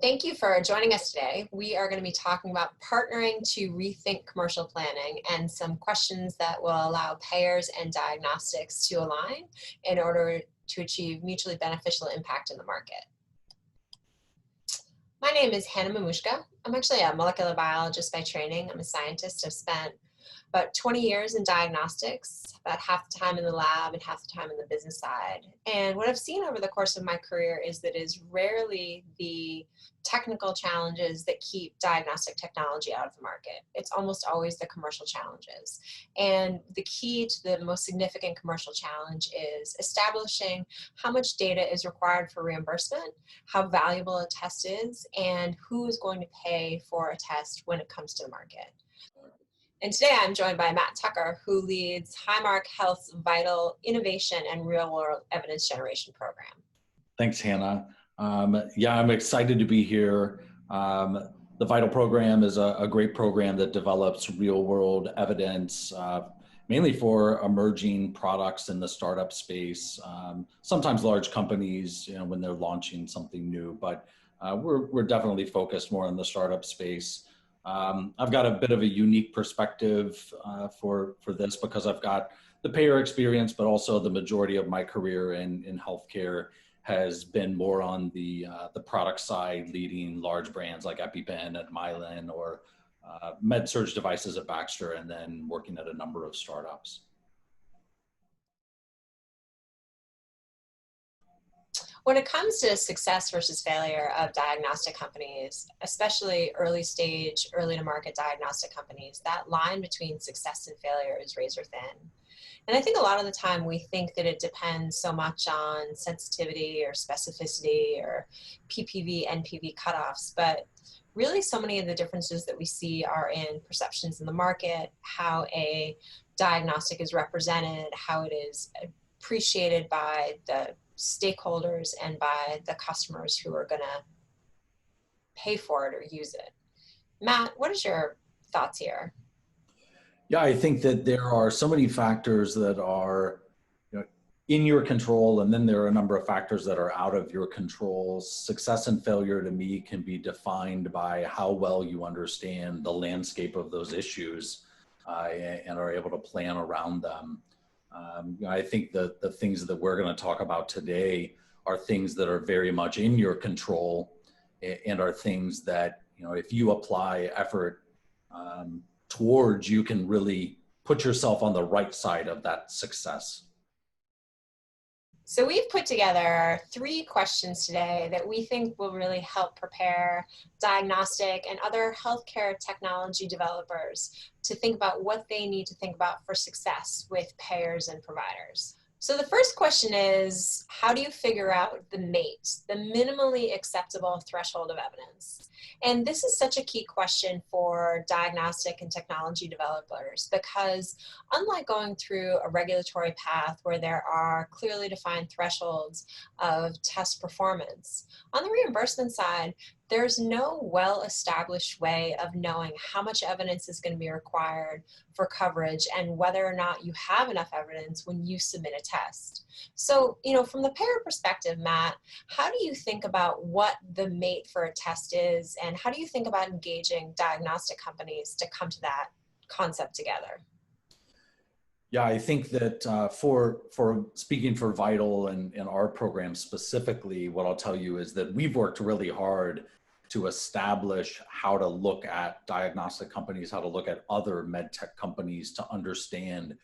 Thank you for joining us today. We are going to be talking about partnering to rethink commercial planning and some questions that will allow payers and diagnostics to align in order to achieve mutually beneficial impact in the market. My name is Hannah Mamushka. I'm actually a molecular biologist by training. I'm a scientist. I've spent about 20 years in diagnostics, about half the time in the lab and half the time in the business side. And what I've seen over the course of my career is that it is rarely the technical challenges that keep diagnostic technology out of the market. It's almost always the commercial challenges. And the key to the most significant commercial challenge is establishing how much data is required for reimbursement, how valuable a test is, and who is going to pay for a test when it comes to the market. And today I'm joined by Matt Tucker, who leads Highmark Health's Vital Innovation and Real World Evidence Generation Program. Thanks, Hannah. Yeah, I'm excited to be here. The Vital program is a great program that develops real world evidence, mainly for emerging products in the startup space. Sometimes large companies, when they're launching something new, but we're definitely focused more on the startup space. I've got a bit of a unique perspective for this because I've got the payer experience, but also the majority of my career in healthcare has been more on the product side, leading large brands like EpiPen at Mylan or med-surg devices at Baxter, and then working at a number of startups. When it comes to success versus failure of diagnostic companies, especially early stage, early to market diagnostic companies, that line between success and failure is razor thin. And I think a lot of the time we think that it depends so much on sensitivity or specificity or PPV, NPV cutoffs, but really so many of the differences that we see are in perceptions in the market, how a diagnostic is represented, how it is appreciated by the stakeholders and by the customers who are going to pay for it or use it. Matt, what is your thoughts here? Yeah, I think that there are so many factors that are in your control, and then there are a number of factors that are out of your control. Success and failure to me can be defined by how well you understand the landscape of those issues and are able to plan around them. I think that the things that we're going to talk about today are things that are very much in your control and are things that, if you apply effort towards, you can really put yourself on the right side of that success. So we've put together 3 questions today that we think will really help prepare diagnostic and other healthcare technology developers to think about what they need to think about for success with payers and providers. So the first question is, how do you figure out the MATE, the minimally acceptable threshold of evidence? And this is such a key question for diagnostic and technology developers because unlike going through a regulatory path where there are clearly defined thresholds of test performance, on the reimbursement side, there's no well-established way of knowing how much evidence is going to be required for coverage and whether or not you have enough evidence when you submit a test. So, from the payer perspective, Matt, how do you think about what the MATE for a test is, and how do you think about engaging diagnostic companies to come to that concept together? Yeah, I think that for speaking for Vital and our program specifically, what I'll tell you is that we've worked really hard to establish how to look at diagnostic companies, how to look at other med tech companies to understand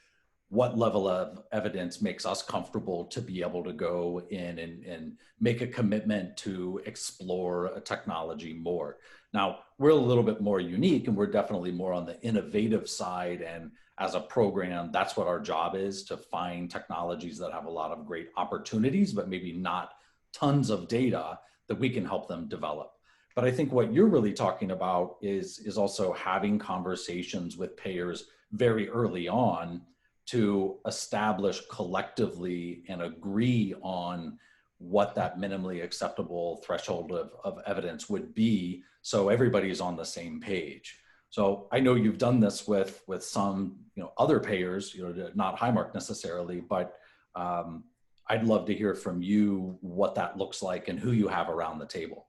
what level of evidence makes us comfortable to be able to go in and make a commitment to explore a technology more. Now, we're a little bit more unique and we're definitely more on the innovative side, and as a program, that's what our job is, to find technologies that have a lot of great opportunities, but maybe not tons of data that we can help them develop. But I think what you're really talking about is also having conversations with payers very early on to establish collectively and agree on what that minimally acceptable threshold of evidence would be, so everybody's on the same page. So I know you've done this with some other payers, not Highmark necessarily, but I'd love to hear from you what that looks like and who you have around the table.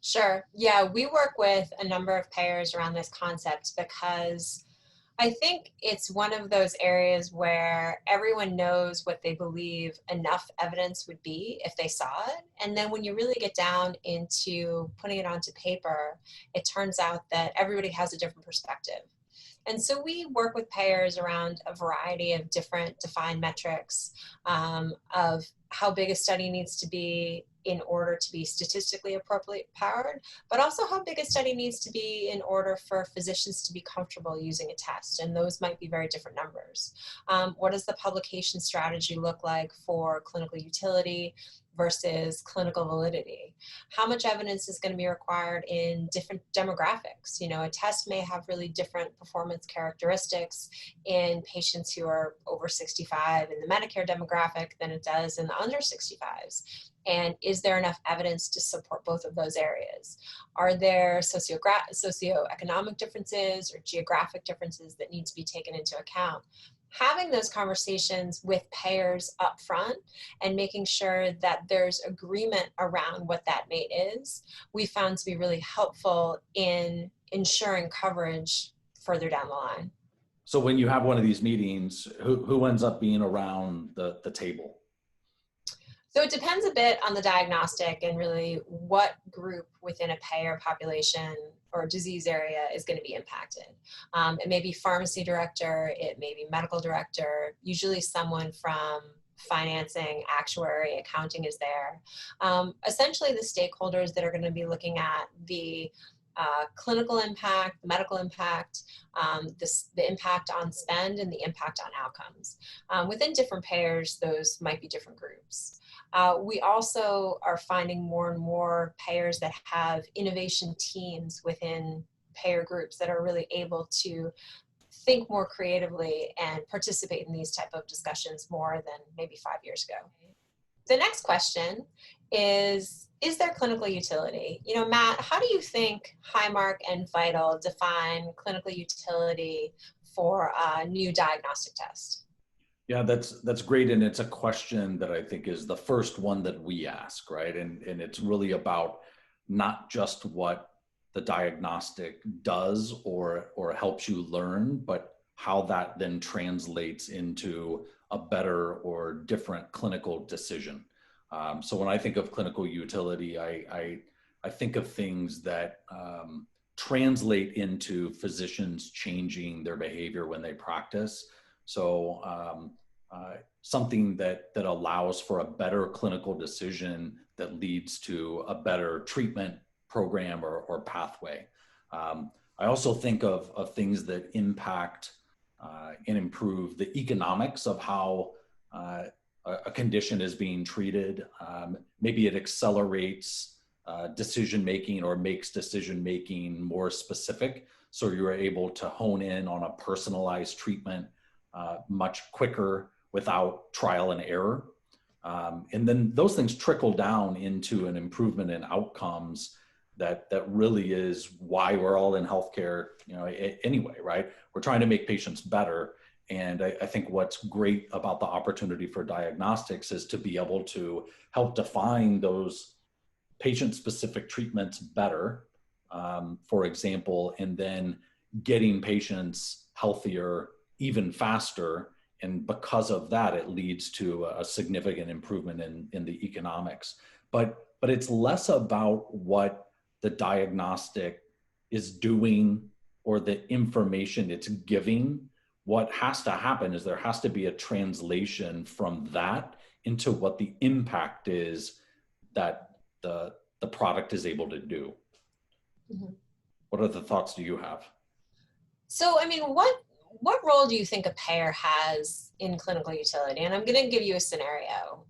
Sure. Yeah, we work with a number of payers around this concept because I think it's one of those areas where everyone knows what they believe enough evidence would be if they saw it. And then when you really get down into putting it onto paper, it turns out that everybody has a different perspective. And so we work with payers around a variety of different defined metrics of how big a study needs to be in order to be statistically appropriately powered, but also how big a study needs to be in order for physicians to be comfortable using a test. And those might be very different numbers. What does the publication strategy look like for clinical utility versus clinical validity? How much evidence is going to be required in different demographics? You know, a test may have really different performance characteristics in patients who are over 65 in the Medicare demographic than it does in the under 65s. And is there enough evidence to support both of those areas? Are there socioeconomic differences or geographic differences that need to be taken into account? Having those conversations with payers up front and making sure that there's agreement around what that rate is, we found to be really helpful in ensuring coverage further down the line. So when you have one of these meetings, who ends up being around the table? So it depends a bit on the diagnostic and really what group within a payer population or disease area is going to be impacted. It may be pharmacy director, it may be medical director, usually someone from financing, actuary, accounting is there. Essentially the stakeholders that are going to be looking at the clinical impact, the medical impact, the impact on spend, and the impact on outcomes. Within different payers, those might be different groups. We also are finding more and more payers that have innovation teams within payer groups that are really able to think more creatively and participate in these type of discussions more than maybe 5 years ago. The next question is there clinical utility? You know, Matt, how do you think Highmark and Vital define clinical utility for a new diagnostic test? Yeah, that's great, and it's a question that I think is the first one that we ask, right? And it's really about not just what the diagnostic does or helps you learn, but how that then translates into a better or different clinical decision. So when I think of clinical utility, I think of things that translate into physicians changing their behavior when they practice. So something that allows for a better clinical decision that leads to a better treatment program or pathway. I also think of things that impact and improve the economics of how a condition is being treated. Maybe it accelerates decision-making or makes decision-making more specific. So you're able to hone in on a personalized treatment much quicker without trial and error. And then those things trickle down into an improvement in outcomes that really is why we're all in healthcare, you know, anyway, right? We're trying to make patients better. And I think what's great about the opportunity for diagnostics is to be able to help define those patient-specific treatments better, for example, and then getting patients healthier even faster. And because of that, it leads to a significant improvement in the economics. But it's less about what the diagnostic is doing or the information it's giving. What has to happen is there has to be a translation from that into what the impact is that the product is able to do. Mm-hmm. What other thoughts do you have? So, I mean, what role do you think a payer has in clinical utility? And I'm going to give you a scenario.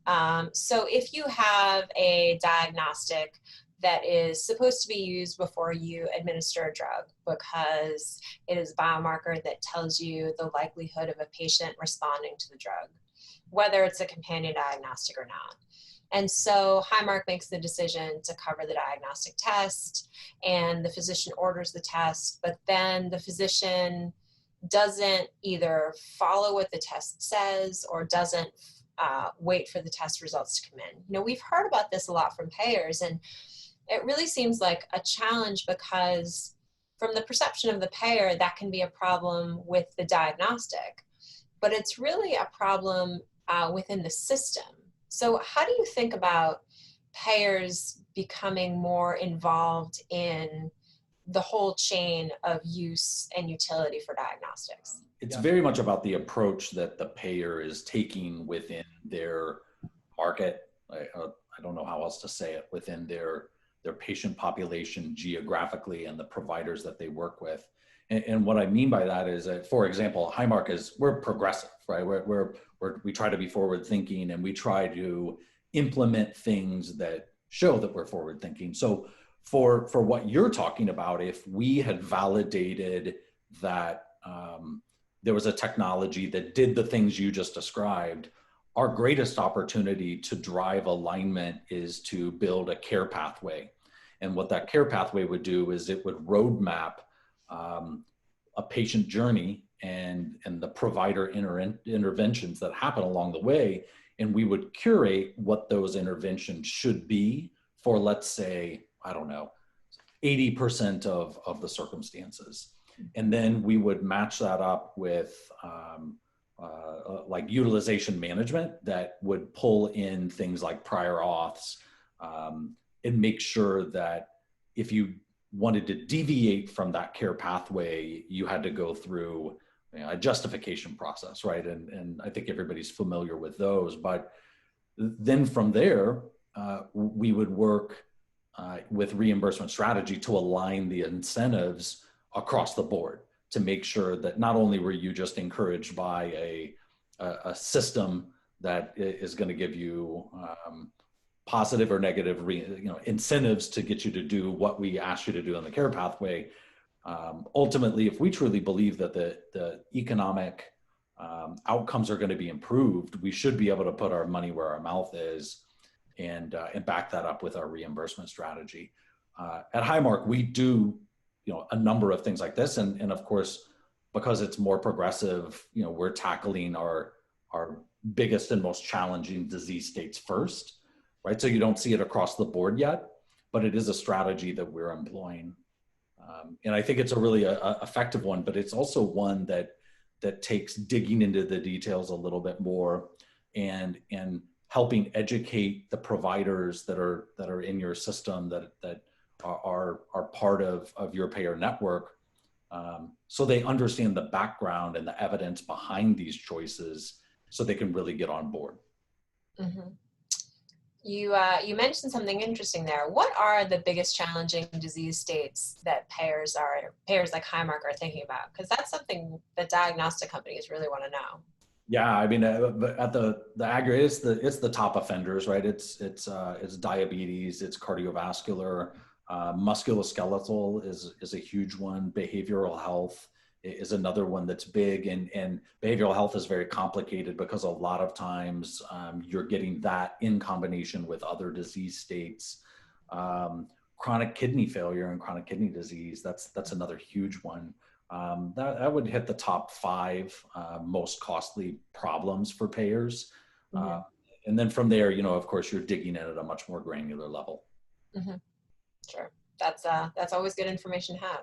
So if you have a diagnostic that is supposed to be used before you administer a drug because it is a biomarker that tells you the likelihood of a patient responding to the drug, whether it's a companion diagnostic or not. And so Highmark makes the decision to cover the diagnostic test, and the physician orders the test, but then the physician doesn't either follow what the test says or doesn't wait for the test results to come in. You know, we've heard about this a lot from payers, and it really seems like a challenge because from the perception of the payer, that can be a problem with the diagnostic, but it's really a problem within the system. So how do you think about payers becoming more involved in the whole chain of use and utility for diagnostics? It's very much about the approach that the payer is taking within their market. I don't know how else to say it, within their patient population geographically and the providers that they work with. And what I mean by that is that, for example, Highmark we're progressive, right? We try to be forward thinking, and we try to implement things that show that we're forward thinking. So for what you're talking about, if we had validated that there was a technology that did the things you just described, our greatest opportunity to drive alignment is to build a care pathway. And what that care pathway would do is it would roadmap a patient journey and the provider interventions that happen along the way. And we would curate what those interventions should be for, let's say, I don't know, 80% of the circumstances. And then we would match that up with like utilization management that would pull in things like prior auths and make sure that if you wanted to deviate from that care pathway, you had to go through a justification process, right? And I think everybody's familiar with those. But then from there, we would work with reimbursement strategy to align the incentives across the board to make sure that not only were you just encouraged by a system that is going to give you positive or negative incentives to get you to do what we ask you to do in the care pathway. Ultimately, if we truly believe that the economic outcomes are going to be improved, we should be able to put our money where our mouth is and back that up with our reimbursement strategy. At Highmark, we do a number of things like this, and of course, because it's more progressive, we're tackling our biggest and most challenging disease states first, right? So you don't see it across the board yet, but it is a strategy that we're employing. And I think it's a really effective one, but it's also one that takes digging into the details a little bit more and helping educate the providers that are in your system that are part of your payer network, so they understand the background and the evidence behind these choices so they can really get on board. Mm-hmm. You mentioned something interesting there. What are the biggest challenging disease states that payers like Highmark are thinking about? Because that's something that diagnostic companies really want to know. Yeah, I mean, at the aggregate, it's the top offenders, right? It's diabetes, it's cardiovascular, musculoskeletal is a huge one. Behavioral health is another one that's big, and behavioral health is very complicated because a lot of times you're getting that in combination with other disease states. Chronic kidney failure and chronic kidney disease, that's another huge one. That would hit the top 5 most costly problems for payers. Mm-hmm. And then from there, of course, you're digging in at a much more granular level. Mm-hmm. Sure. That's always good information to have.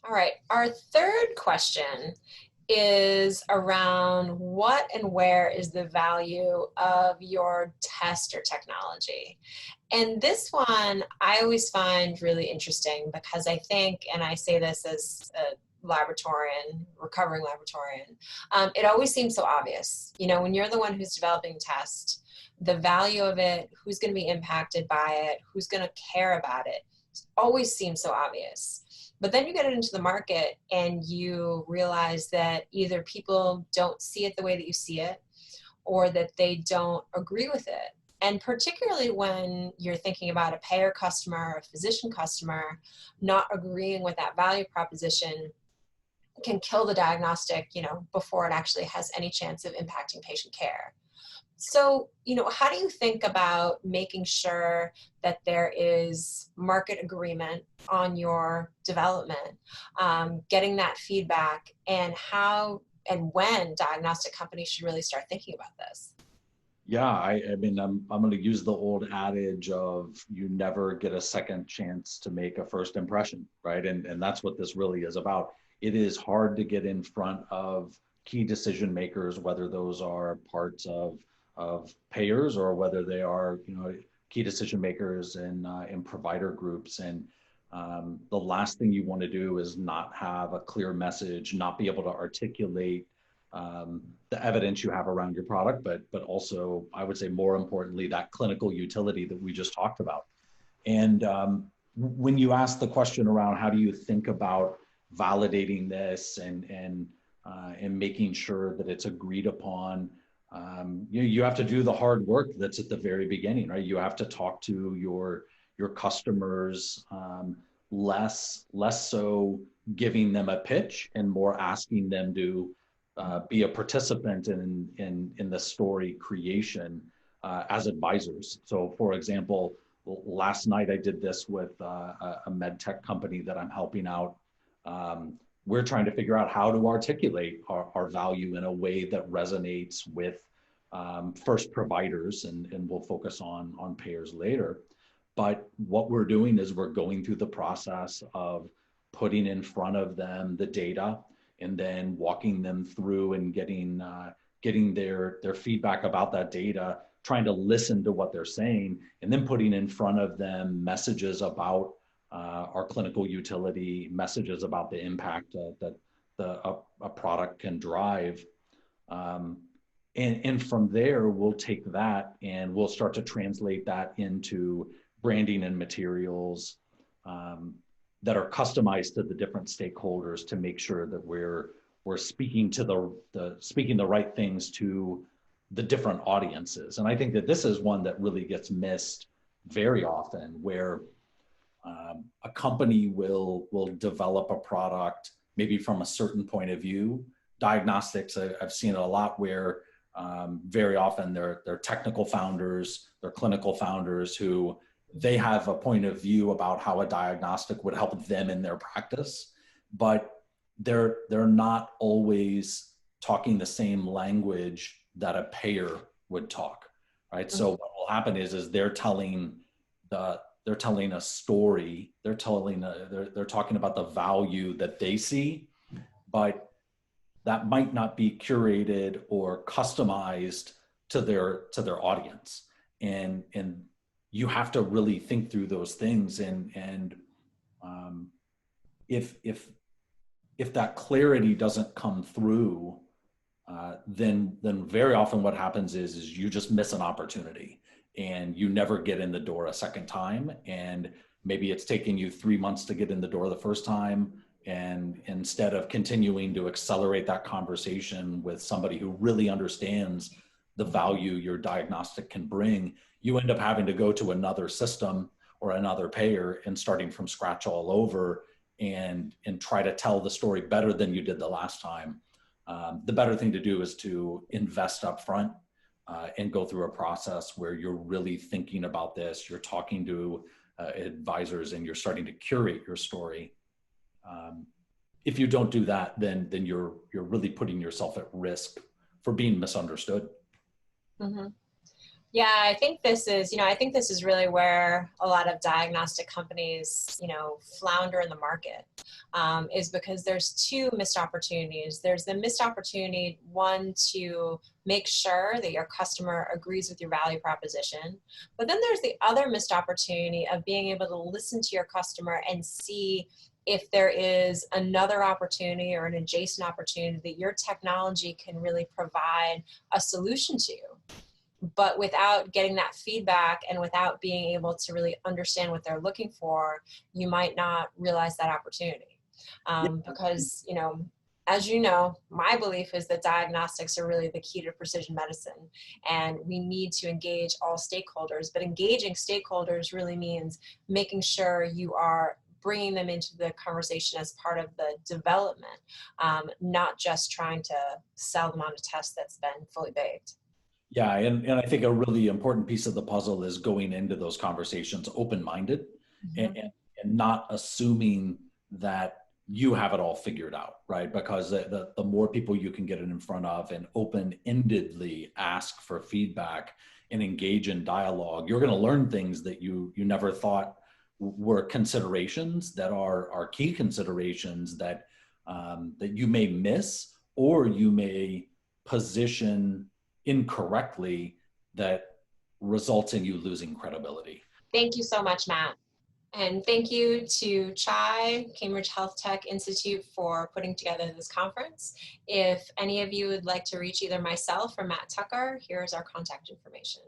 All right. Our third question is around what and where is the value of your test or technology. And this one I always find really interesting because I think, and I say this as a recovering laboratorian, it always seems so obvious. When you're the one who's developing a test, the value of it, who's going to be impacted by it, who's going to care about it, always seems so obvious. But then you get it into the market and you realize that either people don't see it the way that you see it, or that they don't agree with it. And particularly when you're thinking about a payer customer or a physician customer not agreeing with that value proposition can kill the diagnostic, before it actually has any chance of impacting patient care. So, how do you think about making sure that there is market agreement on your development, getting that feedback, and how and when diagnostic companies should really start thinking about this? Yeah, I mean, I'm going to use the old adage of you never get a second chance to make a first impression, right? And that's what this really is about. It is hard to get in front of key decision makers, whether those are parts of payers or whether they are, you know, key decision makers in provider groups. And the last thing you want to do is not have a clear message, not be able to articulate the evidence you have around your product, but also I would say more importantly that clinical utility that we just talked about. And when you ask the question around how do you think about validating this and making sure that it's agreed upon, you have to do the hard work that's at the very beginning, right? You have to talk to your customers, less so giving them a pitch and more asking them to be a participant in the story creation as advisors. So, for example, last night I did this with a med tech company that I'm helping out. We're trying to figure out how to articulate our value in a way that resonates with first providers, and we'll focus on payers later. But what we're doing is we're going through the process of putting in front of them the data and then walking them through and getting their feedback about that data, trying to listen to what they're saying, and then putting in front of them messages about our clinical utility, messages about the impact that a product can drive. And from there, we'll take that and we'll start to translate that into branding and materials that are customized to the different stakeholders to make sure that we're speaking to speaking the right things to the different audiences. And I think that this is one that really gets missed very often, where a company will develop a product maybe from a certain point of view. Diagnostics, I've seen it a lot where very often they're technical founders, they're clinical founders who they have a point of view about how a diagnostic would help them in their practice, but they're not always talking the same language that a payer would talk, right? Mm-hmm. So what will happen is they're telling a story, they're talking about the value that they see, but that might not be curated or customized to their audience. And you have to really think through those things. And if that clarity doesn't come through, then very often what happens is you just miss an opportunity and you never get in the door a second time. And maybe it's taking you 3 months to get in the door the first time. And instead of continuing to accelerate that conversation with somebody who really understands the value your diagnostic can bring, you end up having to go to another system or another payer and starting from scratch all over and try to tell the story better than you did the last time. The better thing to do is to invest up front and go through a process where you're really thinking about this, you're talking to advisors and you're starting to curate your story. If you don't do that, then you're really putting yourself at risk for being misunderstood. Mm-hmm. Yeah, I think this is really where a lot of diagnostic companies, flounder in the market, is because there's two missed opportunities. There's the missed opportunity, one, to make sure that your customer agrees with your value proposition. But then there's the other missed opportunity of being able to listen to your customer and see if there is another opportunity or an adjacent opportunity that your technology can really provide a solution to. But without getting that feedback and without being able to really understand what they're looking for, you might not realize that opportunity. Because, as you know, my belief is that diagnostics are really the key to precision medicine, and we need to engage all stakeholders. But engaging stakeholders really means making sure you are bringing them into the conversation as part of the development, not just trying to sell them on a test that's been fully baked. Yeah, and I think a really important piece of the puzzle is going into those conversations open-minded, mm-hmm. and not assuming that you have it all figured out, right? Because the more people you can get it in front of and open-endedly ask for feedback and engage in dialogue, you're going to learn things that you never thought were considerations, that are key considerations that that you may miss, or you may position incorrectly, that results in you losing credibility. Thank you so much, Matt. And thank you to CHAI, Cambridge Health Tech Institute, for putting together this conference. If any of you would like to reach either myself or Matt Tucker, here's our contact information.